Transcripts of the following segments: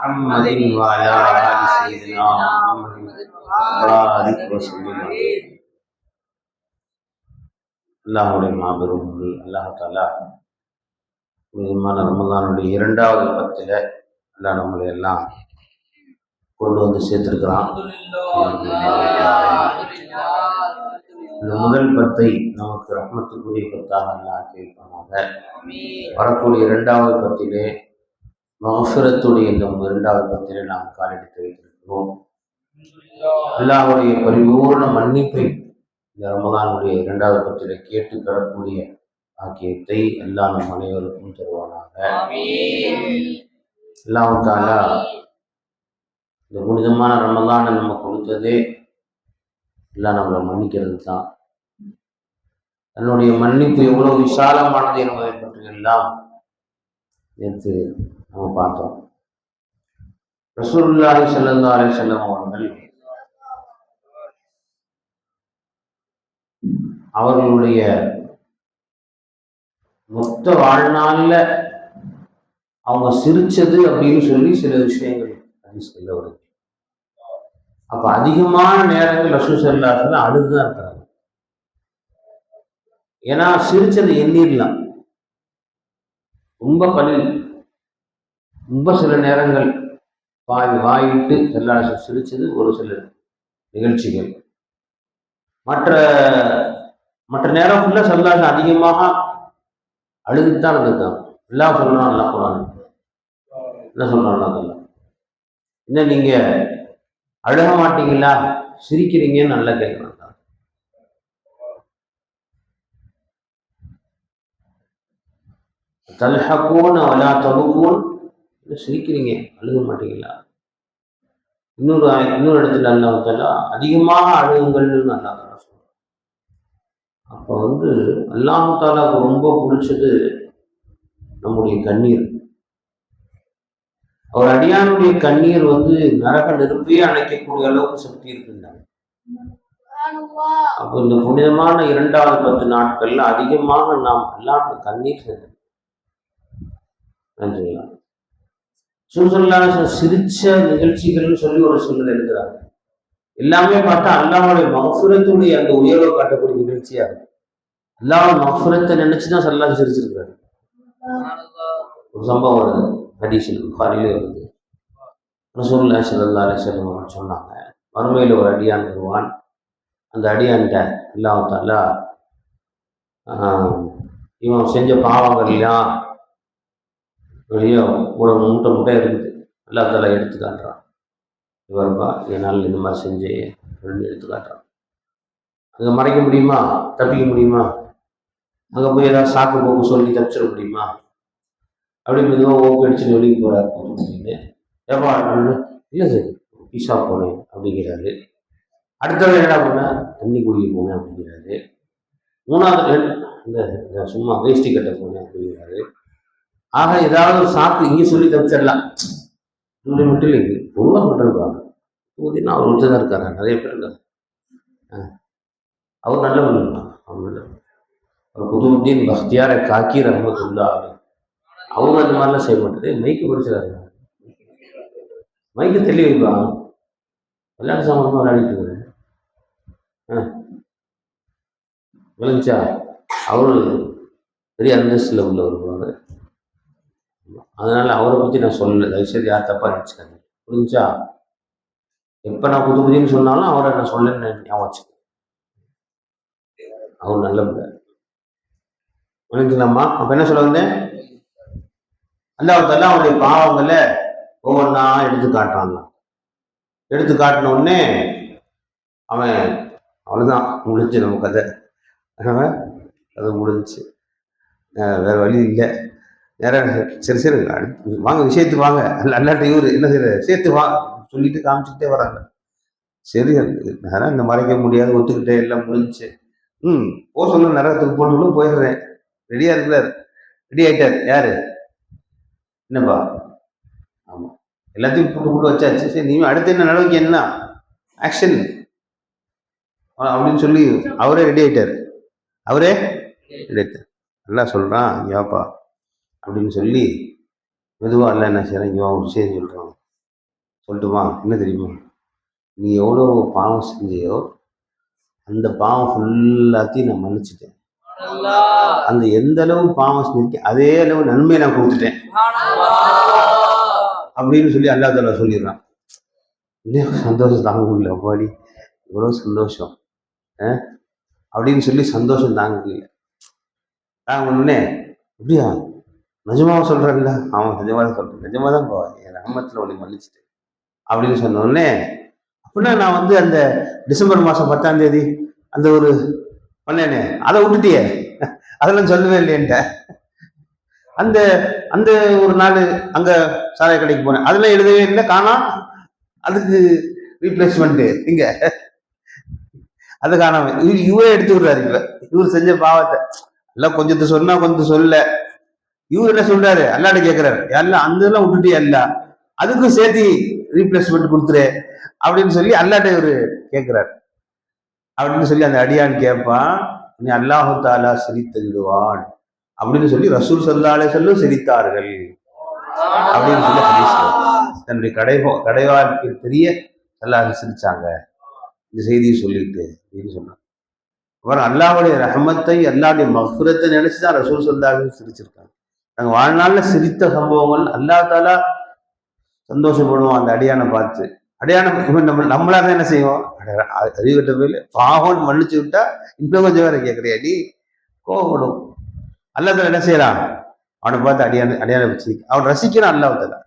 محمد وعلى آل سيدنا محمد وبارك وسلم அல்லாஹ்வுடைய மாபெரும் அல்லாஹ் தஆலா புனிதமான ரமலானுடைய இரண்டாவது பத்தில் அல்லாஹ் நம்மளை எல்லாம் கொண்டு வந்து சேர்த்திருக்கிறான். இந்த முதல் பத்தை நமக்கு ரஹ்மத்துக்குரிய பத்தாக அல்லாஹ் ஆக்கியிருப்பானாக. வரக்கூடிய இரண்டாவது பத்திலே மஃபிரத்துடைய இந்த இரண்டாவது பத்திலே நாம் காலெடுத்து வைத்திருக்கிறோம். அல்லாஹ்வுடைய பரிபூர்ண மன்னிப்பை இந்த ரமலானுடைய இரண்டாவது பத்திலே கேட்டு பெறக்கூடிய ஆக்கியத்தை அல்லாஹ் நம் அனைவருக்கும் தருவானாக. அல்லாஹ் தஆலா இந்த புனிதமான ரமலானை நம்ம கொடுத்ததே எல்லாம் நம்மளை மன்னிக்கிறது தான். தன்னுடைய மன்னிப்பு எவ்வளவு விசாலமானது என்பதை பற்றி எல்லாம் நேற்று நம்ம பார்த்தோம். ரசூலுல்லாஹி ஸல்லல்லாஹு அலைஹி வஸல்லம் அவர்களுடைய மொத்த வாழ்நாள்ல அவங்க சிரிச்சது அப்படின்னு சொல்லி சில விஷயங்கள் ஹதீஸ்ல வருது. அப்ப அதிகமான நேரங்கள் ரசூல் ஸல்லல்லாஹு அலைஹி வஸல்லம் அழுதுதான் இருக்கிறாங்க. ஏன்னா சிரிச்சது எண்ணிடலாம், ரொம்ப கலில், ரொம்ப சில நேரங்கள் வாயிட்டு எல்லாரும் சிரிச்சது ஒரு சில நிகழ்ச்சிகள். மற்ற நேரம் ஃபுல்லா ஸல்லல்லாஹு அதிகமாக அழுதுதான் இருந்திருக்காங்க. எல்லாம் சொல்லணும். நல்லா குர்ஆன் என்ன சொல்றாங்க, என்ன நீங்க அழுக மாட்டீங்களா, சிரிக்கிறீங்கன்னு நல்லா கேட்கறாங்க. தல்ஹகூன வலா தபகூன், சிரிக்கிறீங்க அழுக மாட்டீங்களா. இன்னொரு இடத்துல அல்லாஹ் தஆலா அதிகமாக அழுகுங்கள்னு நல்லா சொல்றாங்க. அப்போ அல்லாஹ் தஆலாவுக்கு ரொம்ப பிடிச்சது நம்முடைய கண்ணீர். அவர் அடியானுடைய கண்ணீர் நரக நெருப்பையே அணைக்கக்கூடிய அளவுக்கு சக்தி இருக்குன்னாங்க. அப்போ இந்த புனிதமான இரண்டாவது 10 நாட்கள்ல அதிகமாக நாம் எல்லாம் கண்ணீர் செஞ்சலாம். சிரிச்ச நிகழ்ச்சிகள்னு சொல்லி ஒரு சொல்லுது எழுதுறாங்க. எல்லாமே பார்த்தா அல்லாஹ்வுடைய மஃபிரத்துடைய அந்த உயர்வை காட்டக்கூடிய நிகழ்ச்சியா இருக்கு. அல்லாஹ் மஃபிரத்தை நினைச்சுதான் ஸல்லல்லாஹு சிரிச்சிருக்காரு. ஒரு சம்பவம் வருது, ஹதீஸில் புகாரிலே வருது. ரசூலுல்லாஹி ஸல்லல்லாஹு அலைஹி வஸல்லம் சொன்னாங்க, மறுமையில் ஒரு அடியான் வருவான். அந்த அடியான்கிட்ட அல்லாஹ் தஆலா இவன் செஞ்ச பாவங்கள்லாம் வெளியே ஒரு மூட்டை இருக்குது, அல்லாஹ் தஆலா எடுத்து காட்டுறான். இவருப்பா என்னால் இந்த மாதிரி செஞ்சு எடுத்து காட்டுறான். அங்கே மறைக்க முடியுமா, தப்பிக்க முடியுமா, அங்கே போய் ஏதாவது சாக்கு போக்கு சொல்லி தப்பிச்சிட முடியுமா? அப்படி மெதுவாக ஓப்பு அடிச்சுட்டு வெளியே போகிறார். ஏப்பா இல்லை சார் பீஸா போனேன் அப்படிங்கிறாரு. அடுத்தவரை என்ன பண்ணேன், தண்ணி குடிக்க போனேன் அப்படிங்கிறாரு. மூணாவது இந்த சும்மா வேஷ்டி கட்ட போனேன் அப்படிங்கிறாரு. ஆக ஏதாவது ஒரு சாக்கு இங்கே சொல்லி தப்பிச்சிடலாம். இப்படி மட்டும் இல்லை, பொதுவாக சொல்லிருப்பாங்க. ஊதினா அவர் ஒருத்தர் தான் இருக்காரு, நிறைய பேர் இருக்காரு. அவர் நல்லவர் இருப்பாங்க. அவர் நல்லவர். அவர் குதுபுத்தீன் பக்தியார காக்கி ரஹ்மத்துல்லாஹ் அவங்க அந்த மாதிரிலாம் செய்ய மாட்டேது. மைக்கு பிடிச்சிடாரு, மைக்கு தெளி வைப்பாங்க. விளையாட்டு சாமான் விளையாடிட்டு இருக்கிறேன் விளைஞ்சா அவரு பெரிய அந்தஸ்தில் உள்ள வருவார். அதனால அவரை பற்றி நான் சொல்லலை, தயவுசெய்து யார் தப்பாக நினச்சிக்காங்க, புரிஞ்சா? எப்போ நான் புதுன்னு சொன்னாலும் அவரை நான் சொல்லன்னு ஞாபகம் வச்சுக்கேன். அவர் நல்ல புரிஞ்சுக்கலாமா? அப்போ என்ன சொல்ல வந்தேன், அல்லாஹ் தஆலா அவனுடைய பாவங்களை ஒவ்வொன்றா எடுத்து காட்டுறாங்க. எடுத்து காட்டின உடனே அவன் அவ்வளோதான், முடிஞ்சு நம்ம கதை, அது முடிஞ்சு, வேற வழி இல்லை. நேரம் சரி வாங்க விஷயத்துக்கு வாங்க, அல்லாட்ட இவரு என்ன செய்யற சேர்த்து வா சொல்லிட்டு காமிச்சுக்கிட்டே வராங்க. சரி நேரம் இந்த மறைக்க முடியாது, ஒத்துக்கிட்டே எல்லாம் முடிஞ்சு போ சொல்ல நரகத்துக்கு போகணும், போயிடுறேன். ரெடியா இருக்கிறார், ரெடி ஆயிட்டார். யாரு? என்னப்பா? ஆமா, எல்லாத்தையும் போட்டு வச்சாச்சு. சரி நீ அடுத்து என்ன நடவடிக்கை, என்ன ஆக்ஷன் அப்படின்னு சொல்லி அவரே ரெடி ஆயிட்டார். அவரே ரெடி ஆயிட்டார். நல்லா சொல்றான், ஏப்பா அப்படின்னு சொல்லி மெதுவாக இல்லை என்ன செய்யறேன், இவன் ஒரு விஷயம் சொல்கிறான், சொல்லட்டுமா? என்ன தெரியுமா? நீ எவ்வளோ பாவம் செஞ்சியோ அந்த பாவம் ஃபுல்லாத்தையும் நான் மன்னிச்சுட்டேன். அந்த எந்த அளவு பாவம் செஞ்சிருக்கேன் அதே அளவு நன்மையை நான் கொடுத்துட்டேன் அப்படின்னு சொல்லி அல்லாஹ் தஆலா சொல்லிடுறான். இன்னும் சந்தோஷம் தாங்க முடியல. அப்பாடி எவ்வளோ சந்தோஷம் அப்படின்னு சொல்லி சந்தோஷம் தாங்க முடியல. தாங்க உடனே அப்படியா நிஜமாக சொல்கிறேன்ல? அவன் நிஜமாக தான் சொல்கிறேன், நிஜமாக தான் போவேன், என் ரஹ்மத்தில் உன்னை மன்னிச்சுட்டேன் அப்படின்னு சொன்ன உடனே, அப்படின்னா நான் வந்து அந்த டிசம்பர் மாதம் 10ஆம் தேதி அந்த ஒரு பண்ணேனே அதை விட்டுட்டியே, அதெல்லாம் சொல்லவே இல்லையன்ட்ட. அந்த அந்த ஒரு நாள் அங்கே சாராய கடைக்கு போனேன், அதெல்லாம் எழுதவே இல்லை, காணாம். அதுக்கு ரீப்ளேஸ்மெண்ட்டு இங்கே அது காணாம இவரே எடுத்துக்கிறாரு. இவர் செஞ்ச பாவத்தை எல்லாம் கொஞ்சத்தை சொன்னா கொஞ்சம் சொல்ல, இவர் என்ன சொல்றாரு, அல்லாட்ட கேட்கிறாரு, எல்லாம் அந்த இதெல்லாம் விட்டுட்டு எல்லாம் அதுக்கும் சேர்த்து ரீப்ளேஸ்மெண்ட் கொடுத்துரு அப்படின்னு சொல்லி அல்லாட்ட இவரு கேட்கிறாரு. அப்படின்னு சொல்லி அந்த அடியான் கேட்பான், நீ அல்லாஹு தாலா சிரித்து விடுவான் அப்படின்னு சொல்லி ரசூல் ஸல்லல்லாஹு அலைஹி வஸல்லம் சிரித்தார்கள் அப்படின்னு சொல்லி தன்னுடைய கடைவாழ்க்கை தெரிய எல்லாரும் சிரிச்சாங்க இந்த செய்தியை சொல்லிட்டு அப்படின்னு சொன்னாங்க. அப்புறம் அல்லாஹ்வுடைய ரஹமத்தை அல்லாஹ்வுடைய மஃபிரத்தை நினைச்சுதான் ரசூல் ஸல்லல்லாஹு அலைஹி வஸல்லம் சிரிச்சிருக்காங்க. நாங்கள் வாழ்நாளில் சிரித்த சம்பவங்கள் அல்லாஹ் தாலா சந்தோஷப்படுவோம் அந்த அடியானை பார்த்து. அடியானம் இவன் நம்மளாக என்ன செய்வோம், அறிவிட்ட போயில பாவம் மன்னிச்சு விட்டா இன்னும் கொஞ்சம் வேற கேட்குறியா நீ, கோவப்படும். அல்லாஹ் தாலா என்ன செய்யறான், அவனை பார்த்து அடியான வச்சு அவன் ரசிக்கிறான். அல்லாஹ் தாலா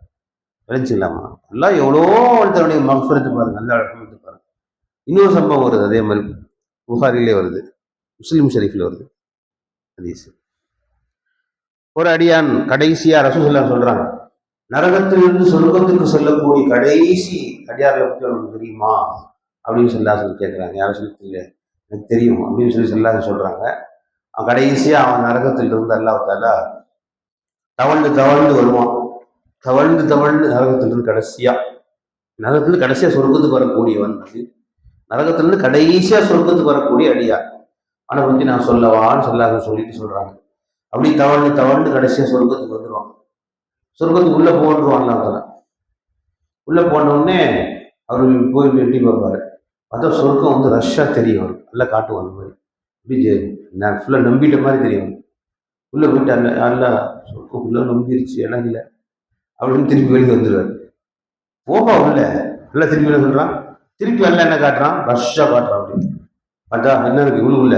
விளைச்சிடலாமா, அல்லாஹ் எவ்வளோ தன்னுடைய மஃபிரத்தை பாருங்க, அல்லாஹ் ரஹமத்தை பாருங்க. இன்னொரு சம்பவம் வருது அதே மாதிரி, புகாரிலே வருது, முஸ்லிம் ஷரீஃபில் வருது ஹதீஸ். ஒரு அடியான் கடைசியா ரசூலுல்லாஹ் சொல்றாங்க, நரகத்திலிருந்து சொர்க்கத்துக்கு செல்லக்கூடிய கடைசி அடியார்களை பற்றி அவனுக்கு தெரியுமா அப்படின்னு சொல்லி கேட்குறாங்க. யாரும் சொல்லி தெரியல, எனக்கு தெரியும் அப்படின்னு சொல்லி சொல்றாங்க. அவன் கடைசியா அவன் நரகத்திலிருந்து அல்லாஹ் தஆலா தவழ்ந்து தவழ்ந்து வருவான். தவழ்ந்து தவழ்ந்து நரகத்திலிருந்து கடைசியா சொர்க்கத்துக்கு வரக்கூடியவன், நரகத்திலிருந்து கடைசியா சொர்க்கத்துக்கு வரக்கூடிய அடியார். அவனை பற்றி நான் சொல்லவான்னு சொல்லிட்டு சொல்றாங்க. அப்படி தவழ்ந்து தவழ்ந்து கடைசியா சொர்க்கத்துக்கு வந்துடுவான். சொர்க்கத்துக்கு உள்ள போன்றுவான். அல்லாஹ் உள்ள போன உடனே அவர் போய் எட்டி பார்ப்பாரு. பார்த்தா சொர்க்கம் வந்து ரஷ்ஷா தெரியும், அவருக்கு நல்லா காட்டுவான். அந்த மாதிரி இப்படி நான் ஃபுல்லாக நம்பிட்ட மாதிரி தெரியும். உள்ள போயிட்டு அல்ல சொர்க்கம் ஃபுல்லாக நம்பிருச்சு, இடம் இல்லை அப்படின்னு திருப்பி வெளியே வந்துடுவார். போப்பா உள்ள நல்லா திருப்பி என்ன சொல்றான், திருப்பி அல்ல என்ன காட்டுறான், ரஷ்ஷா காட்டுறான். அப்படின்னு பார்த்தா என்ன இருக்கு, இவ்வளவு உள்ள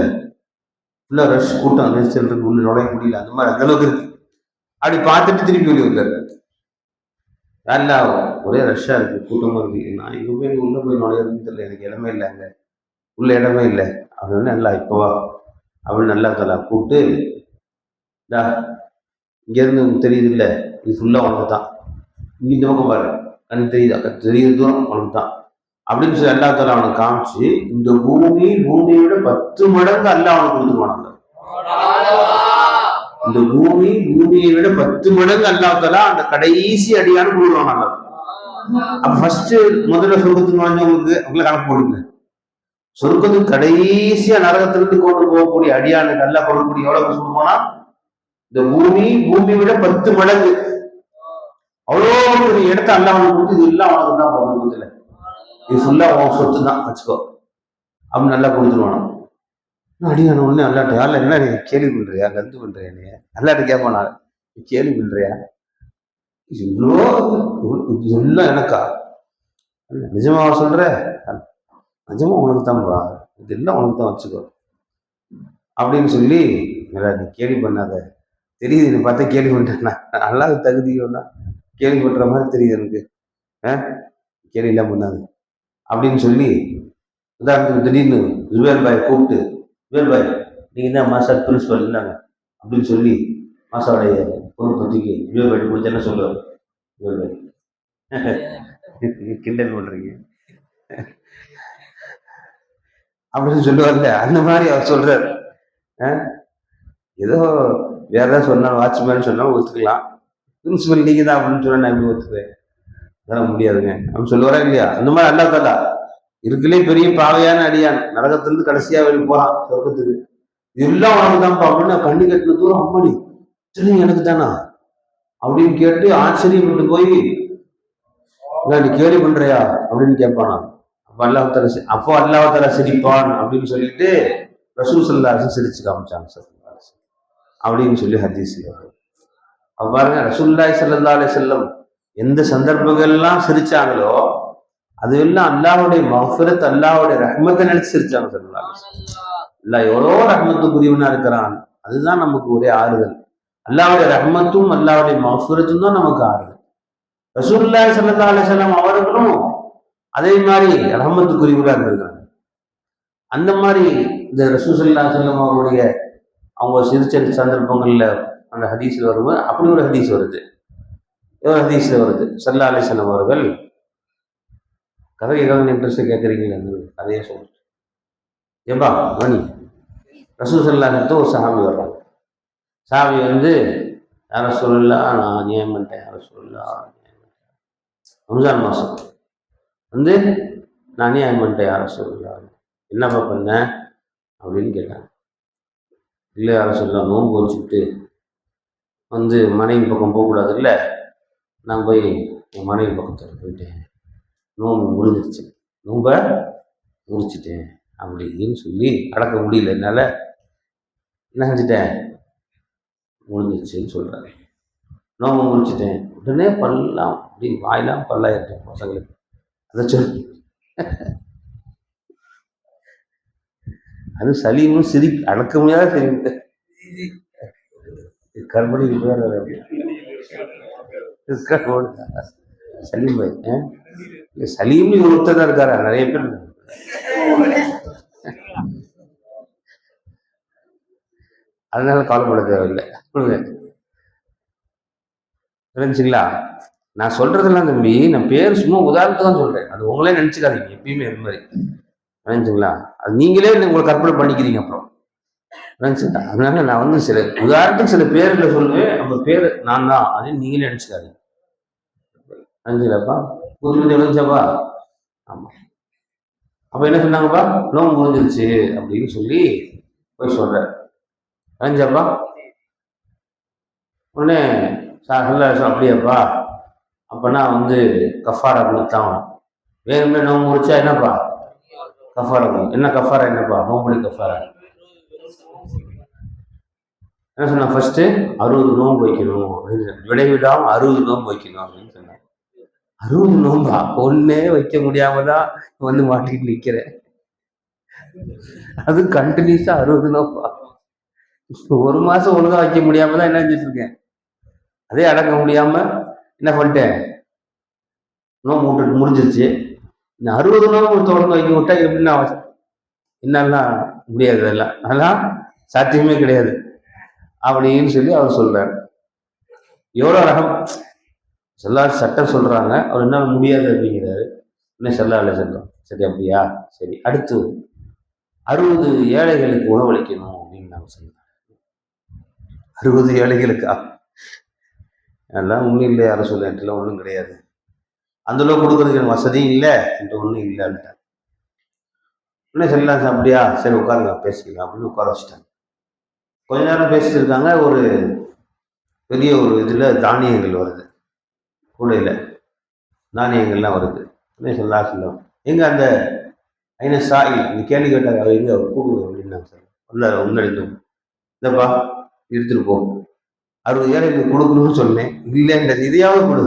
ஃபுல்லாக ரஷ் கூட்டம் நெரிசல் இருக்கு, உள்ள நுழைய முடியல, அந்த மாதிரி அந்த அளவுக்கு இருக்கு. அப்படி பார்த்துட்டு திருப்பி வெளியே வந்தாரு. எல்லாம் ஒரே ரஷ்ஷா இருக்கு, கூட்டமா இருக்கு, நான் எங்க போய் உள்ள போய் நுழையிறதுன்னு தெரியல, எனக்கு இடமே இல்லை, அங்கே உள்ள இடமே இல்லை அப்படின்னு. நல்லா இப்போவா அப்படின்னு நல்லா தலா கூப்பிட்டு, இங்கேருந்து தெரியுது இல்லை, இது ஃபுல்லாக உனக்கு தான், இங்கே இந்த பக்கம் பாரு கண் தெரியுது, தெரியுது தூரம் உனக்கு தான் அப்படின்னு சொல்லி அல்லா தஆலா அவனுக்கு காமிச்சு, இந்த பூமியை விட 10 மடங்கு அல்லாஹ் அவனுக்கு கொடுத்துருவான். இந்த பூமியை விட 10 மடங்கு அல்லாஹ் தஆலா அந்த கடைசி அடியான கொடுக்குறான். அப்ப ஃபர்ஸ்ட் முதல்ல சொர்க்கத்துக்கு வாங்கினவங்களுக்கு அவங்கள கணக்கு போடுங்க. சொர்க்கத்துக்கு கடைசியா நரகத்திலிருந்து கொண்டு போகக்கூடிய அடியானுக்கு அல்லாஹ் கொடுக்கக்கூடிய எவ்வளவு சொல்லுவோம்னா, இந்த பூமியை விட 10 மடங்கு அவ்வளோ ஒரு இடத்த அல்லாஹ் அவனுக்கு கொடுத்து, இது எல்லாம் அவனுக்கு தான் போகல, இது ஃபுல்லா உன் சொத்து தான் வச்சுக்கோ அப்படின்னு நல்லா கொடுத்துருவானோ. அடியான உடனே அல்லாட்ட, யாரில் என்ன நீ கேள்வி பண்றியா, கருத்து பண்றியா, நீ அல்லாட்ட கேட்பானா, நீ கேள்வி பண்றியா, இவ்வளோ இதெல்லாம் எனக்கா, நிஜமாக சொல்ற, நிஜமா உனக்கு தான்ப்பா, இதெல்லாம் உனக்கு தான் வச்சுக்கோ அப்படின்னு சொல்லி, நீ கேள்வி பண்ணாத, தெரியுது நீ பார்த்தா கேள்வி பண்றேன்னா, அல்லாஹ் தகுதியோன்னா கேள்வி பண்ற மாதிரி தெரியுது எனக்கு, கேள்வி எல்லாம் பண்ணாது அப்படின்னு சொல்லி, உதாரணத்துக்கு திடீர்னு ஜுபேர் பாய் கூப்பிட்டு, ஜுபேர் பாய் நீங்கள் தான் மாஸ்டர் பிரின்சிபல் இருந்தாங்க அப்படின்னு சொல்லி மாஸ்டருடைய பொருள் பற்றிக்கு ஜுபேர் பாய் கொடுத்து என்ன சொல்லுவார், ஜுபேர் பாய் கிண்டல் பண்ணுறீங்க அப்படின்னு சொல்லுவார்ல, அந்த மாதிரி அவர் சொல்றார். ஏதோ வேற ஏதாவது சொன்னாலும், வாட்ச்மேன் சொன்னாலும் ஒத்துக்கலாம், பிரின்சிபல் நீங்கள் தான் அப்படின்னு சொன்னா நான் எப்படி ஒத்துக்குவேன், அதெல்லாம் முடியாதுங்க அப்படின்னு சொல்லுவாரா இல்லையா. அந்த மாதிரி அல்லாஹ் தஆலா இருக்குலே பெரிய பாவையான அடியான் நரகத்திலிருந்து கடைசியா வெளியே போறான் சொர்க்கத்துக்கு, இதெல்லாம் உனக்கு தான்ப்பா அப்படின்னு கண்ணு கட்டின தூரம், அம்மாடி தெரியும் எனக்கு தானா அப்படின்னு கேட்டு ஆச்சரியப்பட்டு போய் நீ கேள்வி பண்றியா அப்படின்னு கேட்பானா. அப்போ அல்லாஹ் சிரிப்பான் அப்படின்னு சொல்லிட்டு ரசூல் ஸல்லல்லாஹு அலைஹி வஸல்லம் சிரிச்சு காமிச்சாங்க சார் அப்படின்னு சொல்லி ஹதீஸ்ல. அப்ப பாருங்க, ரசூலுல்லாஹி ஸல்லல்லாஹு அலைஹி வஸல்லம் எந்த சந்தர்ப்பங்கள்லாம் சிரிச்சாங்களோ அது எல்லாம் அல்லாஹ்வுடைய மஃபிரத், அல்லாஹ்வுடைய ரஹ்மத்தை நினைச்சு சிரிச்சாங்க ஸல்லல்லாஹு அலைஹி வஸல்லம். அல்லாஹ் எவ்வளோ ரஹ்மத்துக்குரியவனா இருக்கிறான், அதுதான் நமக்கு ஒரே ஆறுதல். அல்லாஹ்வுடைய ரஹ்மத்தும் அல்லாஹ்வுடைய மஃபிரத்தும் தான் நமக்கு ஆறுதல். ரசூலுல்லாஹி ஸல்லல்லாஹு அலைஹி வஸல்லம் அவர்களும் அதே மாதிரி ரஹ்மத்துக்குரியவர்களா இருந்திருக்காங்க. அந்த மாதிரி இந்த ரசூல் ஸல்லல்லாஹு அலைஹி வஸல்லம் அவருடைய அவங்க சிரிச்ச சந்தர்ப்பங்கள்ல அந்த ஹதீஸ்ல வரும்போது அப்படி ஒரு ஹதீஸ் வருது. ஒரு ஹதீஸ்ல வருது, ஸல்லல்லாஹு அலைஹி வஸல்லம் அவர்கள் கதை ஏதாவது இன்ட்ரெஸ்ட் கேட்குறீங்களா? கதையை சொல்லுங்க. ஏப்பா மணி, ரசூல் ஸல்லல்லாஹு அலைஹி வஸல்லம் ஒரு சஹாபி வர்றாங்க. சஹாபி வந்து யா ரசூலல்லாஹ் நான் அநியாயம் பண்ணிட்டேன், யா ரசூலல்லாஹ் ரம்ஜான் மாதம் வந்து நான் அநியாயம் பண்ணிட்டேன், யா ரசூலல்லாஹ் என்னப்பா பண்ண அப்படின்னு கேட்டாங்க. இல்லை யா ரசூலல்லாஹ் நோன்பு வச்சுக்கிட்டு வந்து மனைவி பக்கம் போகக்கூடாது, இல்லை நான் போய் என் மனைவி பக்கத்தில் போயிட்டேன், நோன்பு முடிஞ்சிருச்சு, நோன்பை முடிச்சிட்டேன் அப்படின்னு சொல்லி அடக்க முடியல என்னால், என்ன செஞ்சிட்டேன் முடிஞ்சிருச்சுன்னு சொல்கிறாரு. நோம்பு முடிச்சிட்டேன், உடனே பல்லாம் அப்படி வாயெல்லாம் பல்லாயிட்டேன் பசங்களுக்கு. அதை சொல்லி அது சலீமும் அடக்க முடியாத சலீம் கர்மணிக்கு பேர் சலீம் பாய். சலீம்னு ஒருத்தர் தான் இருக்காரா, நிறைய பேர் அதனால கவலைப்பட தேவையில்லை. புரிஞ்சுங்களா? நான் சொல்றதெல்லாம் தம்பி, நான் பேர் சும்மா உதாரணத்துக்கு தான் சொல்றேன், அது உங்களே நினைச்சுக்காதீங்க எப்பயுமே அது மாதிரி. புரிஞ்சுங்களா? அது நீங்களே உங்களை கற்பனை பண்ணிக்கிறீங்க அப்புறம். புரிஞ்சுங்களா? அதனால நான் வந்து சில உதாரணத்துக்கு சில பேர்களை சொல்லுவேன், நம்ம பேர் நான் தான் அப்படின்னு நீங்களே நினைச்சுக்காதீங்க. புரிஞ்சுங்களாப்பா? புரிஞ்சு விளைஞ்சாப்பா? ஆமா. அப்ப என்ன சொன்னாங்கப்பா, நோம்பு முடிஞ்சிருச்சு அப்படின்னு சொல்லி போய் சொல்றாரு. புரிஞ்சாப்பா? உடனே அப்படியாப்பா, அப்பனா வந்து கஃபாரா கொடுத்தான், வேணுமே நோம்பு முடிச்சா என்னப்பா கஃபாரா, என்ன கஃபாரா, என்னப்பா நோம்புடி கஃபாரா என்ன சொன்னா, ஃபர்ஸ்ட் 60 நோம்பு வைக்கணும் அப்படின்னு, விடைவிடாம 60 நோம்பு வைக்கணும் அப்படின்னு சொன்னாங்க. 60 நோம்பா? ஒன்னே வைக்க முடியாம தான் வந்து மாட்டிக்கிட்டு நிக்கிறேன். அது கண்டினியூஸா 60 நோம்பா? ஒரு மாசம் ஒழுங்கா வைக்க முடியாம தான் என்ன செஞ்சுட்டு இருக்கேன். அதே அடக்க முடியாம என்ன பண்ணிட்டேன், நோம்பு விட்டுட்டு முடிஞ்சிருச்சு. இந்த 60 நோம்பு தொடர்ந்து வைக்க விட்டா எப்படின்னா என்னெல்லாம் முடியாது, அதெல்லாம் சாத்தியமே கிடையாது அப்படின்னு சொல்லி அவர் சொல்றாரு. எவ்வளோ ரகம் எல்லாரும் சட்டம் சொல்றாங்க, அவர் என்ன முடியாது அப்படிங்கிறாரு. இன்னும் ஸல்லல்லாஹு அலைஹி வஸல்லம் சரி அப்படியா, சரி அடுத்து 60 ஏழைகளுக்கு உணவளிக்கணும் அப்படின்னு நாங்கள் சொன்னோம். 60 ஏழைகளுக்கா? அதெல்லாம் ஒன்றும் இல்லை, யாரும் சொல்லிட்டுலாம் ஒன்றும் கிடையாது, அந்த அளவுக்கு கொடுக்குறதுக்கு எனக்கு வசதியும் இல்லை, என்ற ஒன்றும் இல்லைன்ட்டார். இன்னும் சொல்லலாம் அப்படியா, சரி உட்காருங்க பேசிக்கலாம் அப்படின்னு உட்கார வச்சுட்டாங்க. கொஞ்ச நேரம் பேசிட்டு இருக்காங்க. ஒரு பெரிய ஒரு இதில் தானியங்கள் வருது, கூடையில் தானியங்கள்லாம் வருது. இன்னும் சொல்லலாம் எங்க அந்த ஐநா சாயில் இந்த கேள்வி கேட்டாங்க, அவர் எங்க கூடு அப்படின்னாங்க சார். உள்ள முன்னாடி இந்தப்பா எடுத்துட்டு போ, 60 ஏழைகளுக்கு கொடுக்கணும்னு சொன்னேன், இல்லைன்ற இதையாவது கொடு,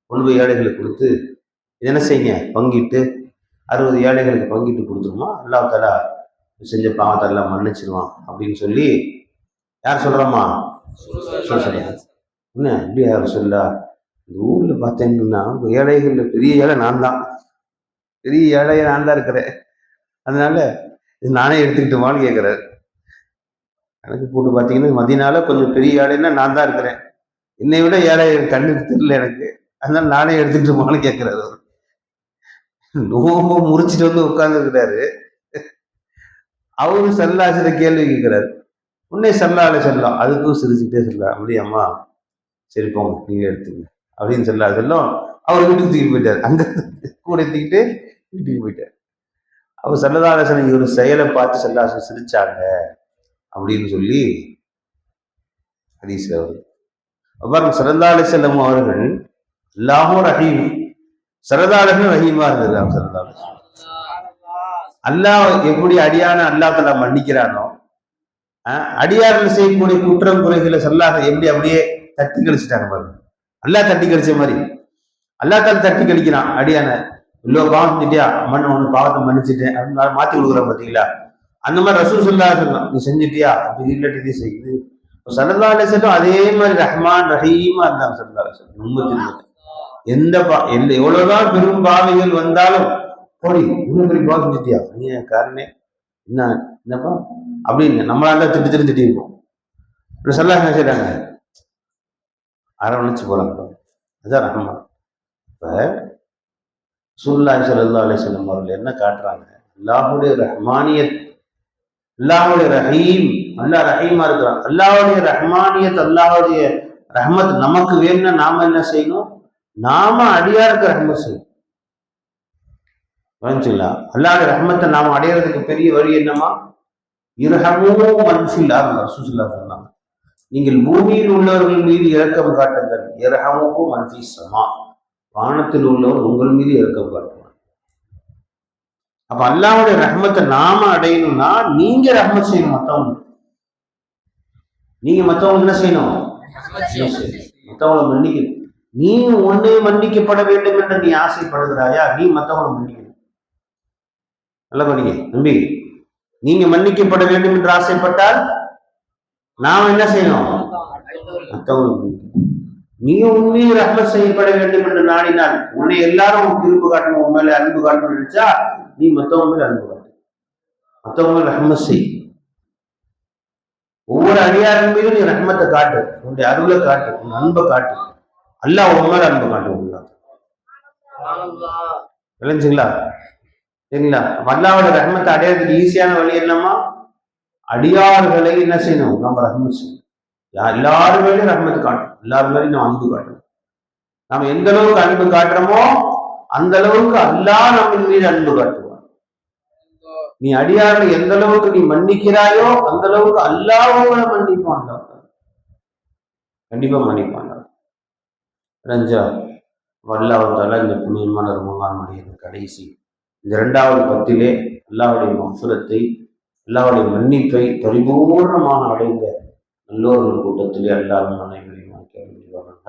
கொண்டு போய் ஏழைகளுக்கு கொடுத்து இது என்ன செய்யுங்க பங்கிட்டு 60 ஏழைகளுக்கு பங்கிட்டு கொடுத்துருமா, அல்லாஹ் தஆலா செஞ்ச பாவத்தெல்லாம் மன்னிச்சிருவான் அப்படின்னு சொல்லி யார் சொல்றோமா என்ன இப்படி யார் சொல்லா. இந்த ஊர்ல பார்த்தேன்னா ஏழைகள்ல பெரிய ஏழை நான் தான், பெரிய ஏழையை நான் தான் இருக்கிறேன், அதனால இது நானே எடுத்துக்கிட்டுமான்னு கேட்குறாரு. எனக்கு போட்டு பார்த்தீங்கன்னா மதியனால கொஞ்சம் பெரிய ஏழைன்னா நான் தான் இருக்கிறேன், என்னை விட ஏழை கண்ணுக்கு தெரியல எனக்கு, அதனால நானே எடுத்துக்கிட்டுமான்னு கேட்குறாரு. நோம்பு முறிச்சிட்டு வந்து உட்கார்ந்துருக்கிறாரு, அவரு ஸல்லல்லாஹு கேள்வி கேட்கிறாரு. உடனே ஸல்லல்லாஹு அலைஹி வஸல்லம் அதுக்கும் சிரிச்சுட்டே சொல்லலாம், அப்படியாம்மா சரி போங்க நீங்க எடுத்துங்க அப்படின்னு ஸல்லல்லாஹு அலைஹி வஸல்லம் அவர் வீட்டுக்கு தூக்கிட்டு போயிட்டார். அங்க கூட தூக்கிட்டு வீட்டுக்கு போயிட்டார். அப்ப ஸல்லல்லாஹு அலைஹி வஸல்லம் இவர் செயலை பார்த்து ஸல்லல்லாஹு அலைஹி வஸல்லம் சிரிச்சாங்க அப்படின்னு சொல்லி ஹதீஸ்ல வருது. அப்புறம் ஸல்லல்லாஹு அலைஹி வஸல்லம் அவர்கள் அல்லாஹு ரஹீம், சரதாளர்கள் ரஹீமா இருந்திருக்காங்க. சரதாளர் அல்லாஹ் எப்படி அடியான அல்லாஹ் தஆலா மன்னிக்கிறானோ, அடியார்கள் செய்யக்கூடிய குற்றம் குறைகளை சொல்லாத எப்படி அப்படியே தட்டி கழிச்சுட்டாங்க பாருங்க. அல்லாஹ் தட்டி கழிச்ச மாதிரி அல்லாஹ் தால தட்டி கழிக்கிறான் அடியான. இவ்வளோ பாவம் செஞ்சுட்டியா, ஒன்று பாவத்தை மன்னிச்சுட்டேன் அப்படின்னு மாத்தி கொடுக்குறான் பார்த்தீங்களா? அந்த மாதிரி ரசூல் ஸல்லல்லாஹு அலைஹி வஸல்லம் நீ செஞ்சுட்டியா அப்படி இல்லாட்டி செய்யுது. ஸல்லல்லாஹு அலைஹி வஸல்லம் அதே மாதிரி ரஹ்மான் ரஹீமா இருந்தாங்க. ஸல்லல்லாஹு அலைஹி வஸல்லம் உம்மத்தின் எவ்வளவுதான் பெரும் பாவிகள் வந்தாலும் போடி இன்னும் பெரிய பாவம் செஞ்சுட்டியா நீ காரணே என்னப்பா அப்படின்னு நம்மளால திட்டு திட்டிருக்கோம். ஸல்லல்லாஹு அலைஹி செய்றாங்க, அரவணைச்சு போறாங்க. அதுதான் ரஹ்மான். இப்ப ரசூலுல்லாஹி ஸல்லல்லாஹு அலைஹி வஸல்லம் அவர்கள் என்ன காட்டுறாங்க? அல்லாஹ்வுடைய ரஹ்மானியத், அல்லாஹ்வுடைய ரஹீம், அல்லாஹ் ரஹீமா இருக்கிறான். அல்லாஹ்வுடைய ரஹ்மானியத், அல்லாஹ்வுடைய ரஹ்மத் நமக்கு வேணும்னா நாம என்ன செய்யணும்? நாம அடியாருக்கு ரஹ்மத் செய்யணும். புரிஞ்சுங்களா? அல்லாஹ்வுடைய ரஹ்மத்தை நாம அடையிறதுக்கு பெரிய வழி என்னமா? இர்ஹமூ மன் ஃபில் அர்த். ரசூலுல்லாஹி சொன்னாங்க, நீங்கள் பூமியில் உள்ளவர்கள் மீது இரக்கம் காட்டுங்கள். இர்ஹமூ மன் ஃபிஸ் ஸமா, வானத்தில் உள்ளவர் உங்கள் மீது இரக்கம் காட்டுவார். அப்ப அல்லாஹ்வுடைய ரஹ்மத்தை நாம அடையணும்னா நீங்க ரஹ்மத் செய்யணும் மத்தவங்க. நீங்க மத்தவங்க என்ன செய்யணும்? மத்தவங்களை மன்னிக்கணும். நீ உன்னை மன்னிக்கப்பட வேண்டும் என்று நீ ஆசைப்படுகிறாயா? நீ மத்தவங்களை மன்னிக்கணும். நல்ல படிங்க நம்பி. நீங்க மன்னிக்கப்பட வேண்டும் என்று ஆசைப்பட்டால் நாம் என்ன செய்யணும்? மத்தவங்களை மன்னிக்கணும். நீ உண்மையை ரஹ்மத் செய்யப்பட வேண்டும் என்று நாடினால், உன்னை எல்லாரும் திருப்பு காட்டணும், உன் மேல அன்பு காட்டணும்னு நினைச்சா நீ மத்தவங்க மேல அன்பு காட்டு, மத்தவங்க மேல ரஹ்மத் செய். ஒவ்வொரு அடியாரின் மீதும் நீ ரஹ்மத்தை காட்டு, உன்னுடைய அருளை காட்டு, உன் அன்பை காட்டு. அல்லாஹ் உன் மேல அன்பு காட்டு. விளைஞ்சுங்களா? சரிங்களா? அல்லாஹ்வோட ரஹ்மத்தை அடையிறதுக்கு ஈஸியான வழி என்னமா? அடியார்களை என்ன செய்யணும்? நம்ம ரஹ்மத் செய்யணும். எல்லாரும் மேலேயும் ரஹ்மத்து காட்டும், எல்லாரும் மேலேயும் நம்ம அன்பு காட்டணும். நம்ம எந்த அளவுக்கு அன்பு காட்டுறோமோ அந்த அளவுக்கு அல்லாஹ் நம்ம மீது அன்பு காட்டுவான். நீ அடியார்கள் எந்த அளவுக்கு நீ மன்னிக்கிறாயோ அந்த அளவுக்கு அல்லாஹ்வோட மன்னிப்பான். கண்டிப்பா மன்னிப்பான். அல்லாஹ் இந்த புண்ணியமான ரமலானுடைய கடைசி இந்த 2வது பத்திலே அல்லாஹ்வுடைய மஃபிரத்தை, அல்லாஹ்வுடைய மன்னிப்பை பரிபூர்ணமாக அடைந்த நல்லோர்கள் கூட்டத்திலே அல்லாஹ் அனைவரையும் ஆக்கி அருள்வாராக.